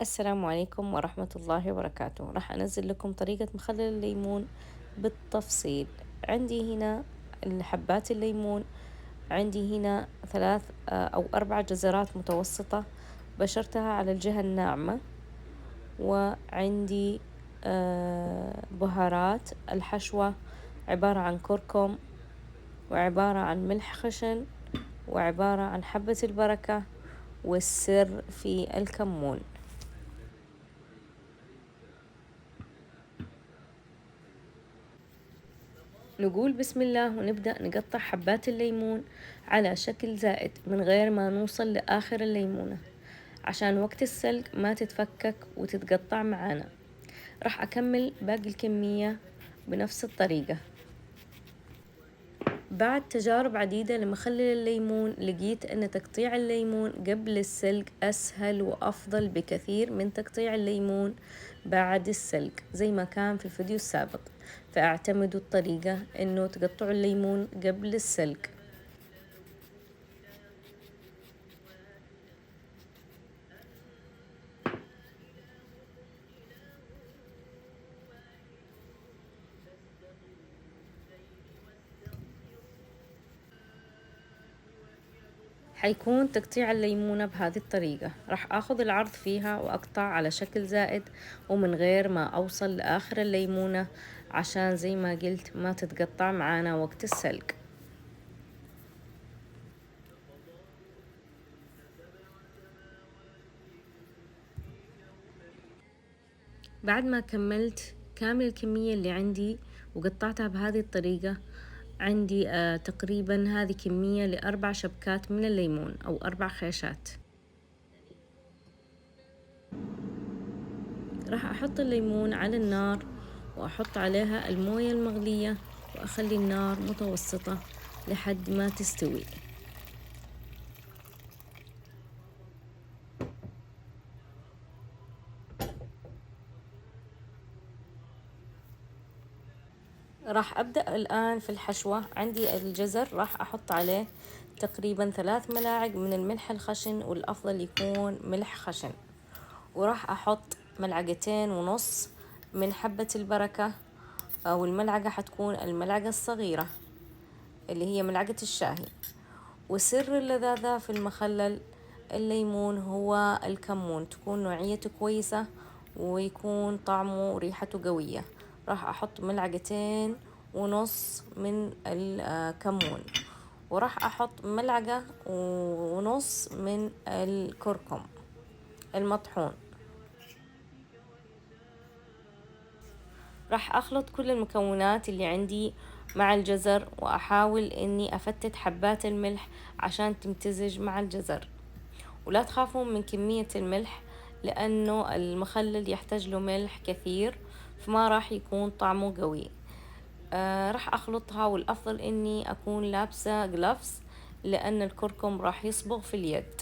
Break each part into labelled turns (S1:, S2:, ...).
S1: السلام عليكم ورحمة الله وبركاته. راح أنزل لكم طريقة مخلل الليمون بالتفصيل. عندي هنا حبات الليمون، عندي هنا ثلاث أو أربع جزرات متوسطة بشرتها على الجهة الناعمة، وعندي بهارات الحشوة عبارة عن كركم، وعبارة عن ملح خشن، وعبارة عن حبة البركة، والسر في الكمون. نقول بسم الله ونبدأ نقطع حبات الليمون على شكل زائد من غير ما نوصل لآخر الليمونة، عشان وقت السلق ما تتفكك وتتقطع معانا. راح أكمل باقي الكمية بنفس الطريقة. بعد تجارب عديدة لمخلل الليمون لقيت أن تقطيع الليمون قبل السلق أسهل وأفضل بكثير من تقطيع الليمون بعد السلق زي ما كان في الفيديو السابق، فاعتمدوا الطريقة أنه تقطعوا الليمون قبل السلق. حيكون تقطيع الليمونة بهذه الطريقة. راح اخذ العرض فيها واقطع على شكل زائد ومن غير ما اوصل لاخر الليمونة، عشان زي ما قلت ما تتقطع معانا وقت السلق. بعد ما كملت كامل الكمية اللي عندي وقطعتها بهذه الطريقة، عندي تقريبا هذه كمية لأربع شبكات من الليمون أو أربع خيشات. راح أحط الليمون على النار وأحط عليها الموية المغلية وأخلي النار متوسطة لحد ما تستوي. راح أبدأ الآن في الحشوة. عندي الجزر راح أحط عليه تقريبا 3 ملاعق من الملح الخشن، والأفضل يكون ملح خشن. وراح أحط 1.5 ملعقة من حبة البركة، أو الملعقة حتكون الملعقة الصغيرة اللي هي ملعقة الشاهي. وسر اللذاذة في المخلل الليمون هو الكمون، تكون نوعيته كويسة ويكون طعمه وريحته قوية. راح أحط 1.5 ملعقة من الكمون، وراح أحط 1.5 ملعقة من الكركم المطحون. راح أخلط كل المكونات اللي عندي مع الجزر، وأحاول إني أفتت حبات الملح عشان تمتزج مع الجزر. ولا تخافون من كمية الملح، لأنه المخلل يحتاج له ملح كثير، فما راح يكون طعمه قوي. راح أخلطها، والأفضل إني أكون لابسة جلافز لأن الكركم راح يصبغ في اليد.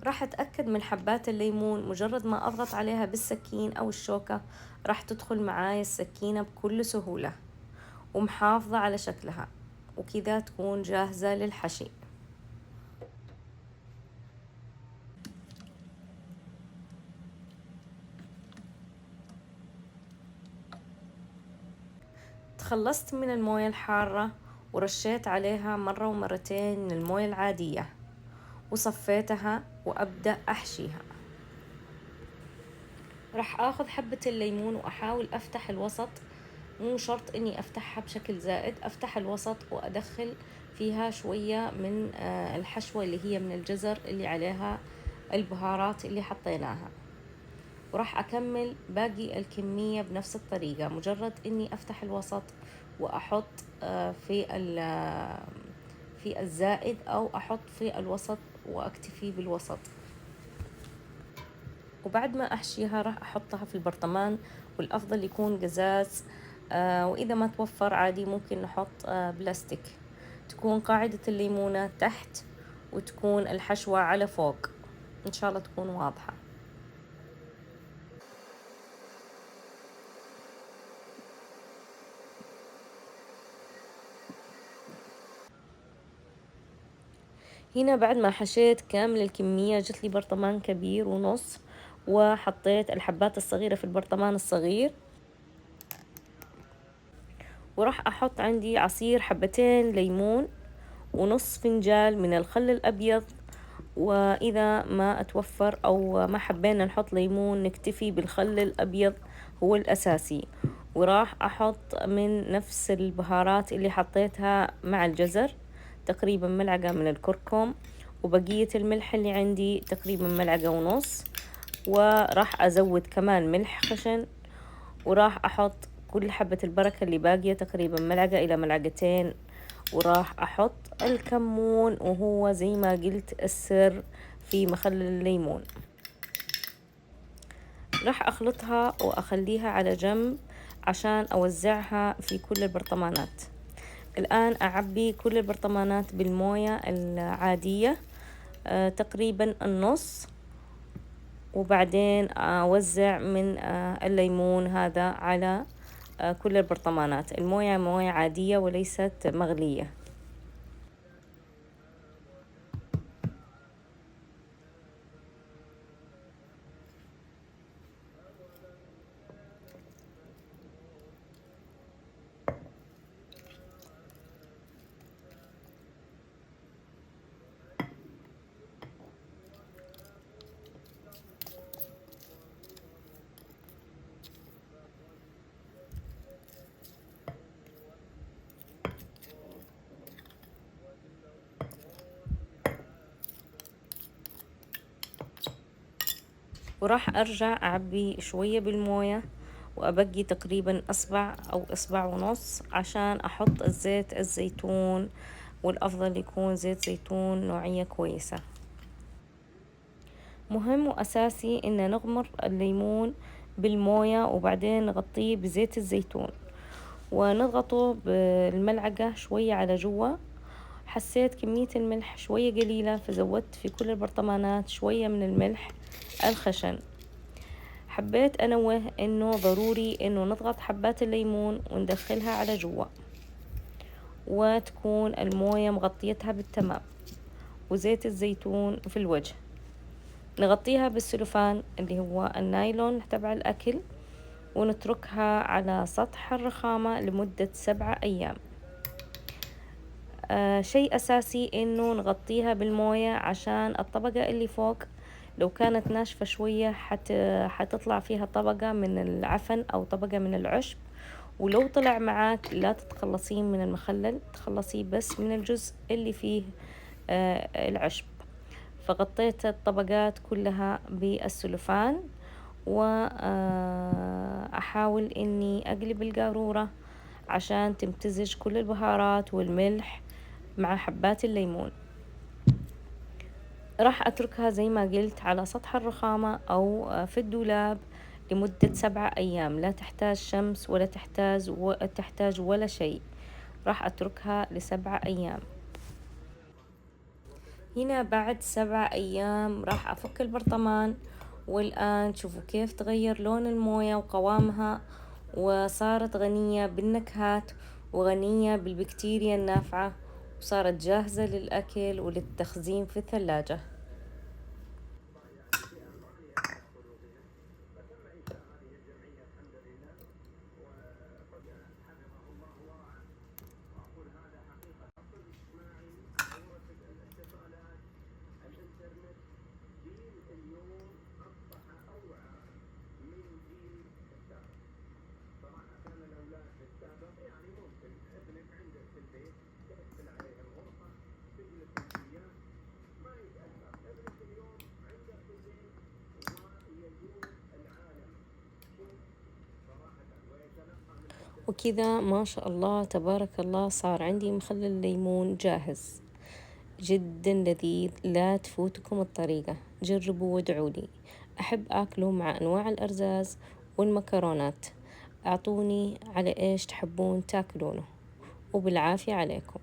S1: راح أتأكد من حبات الليمون، مجرد ما أضغط عليها بالسكين أو الشوكة راح تدخل معاي السكينة بكل سهولة، ومحافظة على شكلها، وكذا تكون جاهزة للحشي. تخلصت من الموية الحارة ورشيت عليها مرة ومرتين من الموية العادية، وصفيتها وأبدأ أحشيها. راح آخذ حبة الليمون وأحاول أفتح الوسط، مو شرط إني أفتحها بشكل زائد، أفتح الوسط وأدخل فيها شوية من الحشوة اللي هي من الجزر اللي عليها البهارات اللي حطيناها. وراح أكمل باقي الكمية بنفس الطريقة، مجرد إني أفتح الوسط وأحط في الزائد، أو أحط في الوسط وأكتفي بالوسط. وبعد ما أحشيها راح أحطها في البرطمان، والأفضل يكون قزاز، وإذا ما توفر عادي ممكن نحط بلاستيك. تكون قاعدة الليمونة تحت وتكون الحشوة على فوق. إن شاء الله تكون واضحة. هنا بعد ما حشيت كامل الكمية جت لي برطمان كبير ونص، وحطيت الحبات الصغيرة في البرطمان الصغير، وراح أحط عندي عصير حبتين ليمون ونص فنجال من الخل الأبيض. وإذا ما أتوفر أو ما حبينا نحط ليمون نكتفي بالخل الأبيض هو الأساسي. وراح أحط من نفس البهارات اللي حطيتها مع الجزر، تقريبا ملعقة من الكركم، وبقية الملح اللي عندي تقريبا ملعقة ونص. وراح أزود كمان ملح خشن، وراح أحط كل حبة البركة اللي باقية تقريبا ملعقة إلى ملعقتين. وراح أحط الكمون، وهو زي ما قلت السر في مخلل الليمون. راح أخلطها وأخليها على جنب عشان أوزعها في كل البرطمانات. الآن أعبي كل البرطمانات بالموية العادية، تقريبا النص، وبعدين أوزع من الليمون هذا على كل البرطمانات. الموية موية عادية وليست مغلية. وراح أرجع أعبي شوية بالموية، وأبقي تقريبا أصبع أو أصبع ونص عشان أحط الزيت الزيتون، والأفضل يكون زيت زيتون نوعية كويسة. مهم وأساسي إن نغمر الليمون بالموية وبعدين نغطيه بزيت الزيتون، ونضغطه بالملعقة شوية على جوا. حسيت كمية الملح شوية قليلة فزودت في كل البرطمانات شوية من الملح الخشن. حبيت أنوه إنه ضروري إنه نضغط حبات الليمون وندخلها على جوا، وتكون الموية مغطيتها بالتمام، وزيت الزيتون في الوجه. نغطيها بالسلوفان اللي هو النايلون تبع الأكل، ونتركها على سطح الرخامة لمدة 7 أيام. شيء أساسي إنه نغطيها بالموية عشان الطبقة اللي فوق لو كانت ناشفة شوية حتطلع فيها طبقة من العفن أو طبقة من العشب، ولو طلع معاك لا تتخلصين من المخلل، تخلصي بس من الجزء اللي فيه العشب. فغطيت الطبقات كلها بالسلوفان، وأحاول إني أقلب القارورة عشان تمتزج كل البهارات والملح مع حبات الليمون. راح أتركها زي ما قلت على سطح الرخامة أو في الدولاب لمدة 7 أيام. لا تحتاج شمس ولا تحتاج ولا شيء. راح أتركها ل7 أيام. هنا بعد 7 أيام راح أفك البرطمان، والآن شوفوا كيف تغير لون الموية وقوامها، وصارت غنية بالنكهات وغنية بالبكتيريا النافعة، وصارت جاهزة للأكل وللتخزين في الثلاجة. وكذا ما شاء الله تبارك الله صار عندي مخلل ليمون جاهز، جدا لذيذ. لا تفوتكم الطريقة، جربوا وادعوا لي. أحب أكله مع أنواع الأرزاز والمكرونات. أعطوني على إيش تحبون تاكلونه، وبالعافية عليكم.